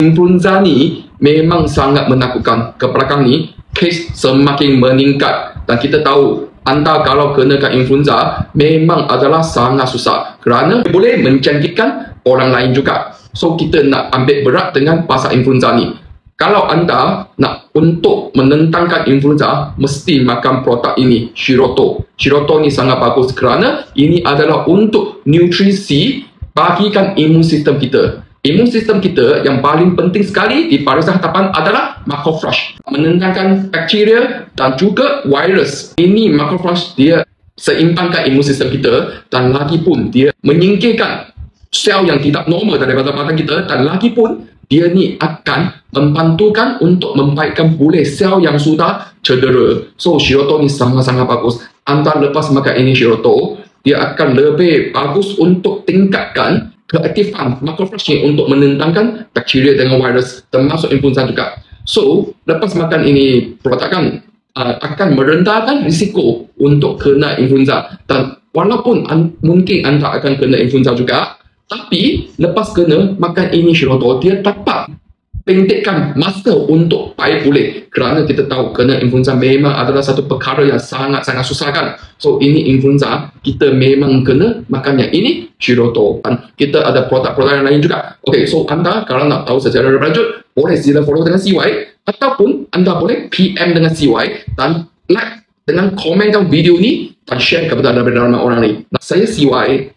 Influenza ni memang sangat menakutkan. Ke belakang ni, kes semakin meningkat. Dan kita tahu, anda kalau kenakan influenza, memang adalah sangat susah. Kerana boleh menjangkitkan orang lain juga. So, kita nak ambil berat dengan pasal influenza ni. Kalau anda nak untuk menentangkan influenza, mesti makan produk ini, Shiroto. Shiroto ni sangat bagus kerana ini adalah untuk nutrisi bagikan imun sistem kita. Imun sistem kita yang paling penting sekali di barisan hadapan adalah macrophage. Menentangkan bakteria dan juga virus. Ini macrophage dia seimbangkan imun sistem kita dan lagi pun dia menyingkirkan sel yang tidak normal daripada badan kita dan lagi pun dia ni akan membantukan untuk membaikkan pulih sel yang sudah cedera. So, Shiroto ni sangat-sangat bagus. Anda lepas makan ini Shiroto, dia akan lebih bagus untuk tingkatkan keaktifan macrophage ni untuk menentangkan bakteria dengan virus termasuk influenza juga. So, lepas makan ini produk akan merendahkan risiko untuk kena influenza. Dan walaupun mungkin anda akan kena influenza juga, tapi lepas kena makan ini Shiroto, dia dapat pendekkan masa untuk baik pulih. Kerana kita tahu kena influenza memang adalah satu perkara yang sangat-sangat susah kan. So ini influenza, kita memang kena makan yang ini Shiroto. Dan kita ada produk-produk yang lain juga. Okay, so anda kalau nak tahu secara berlanjut, boleh sila follow dengan CY. Ataupun anda boleh PM dengan CY dan like dengan komenkan video ni dan share kepada ramai orang ni. Saya CY.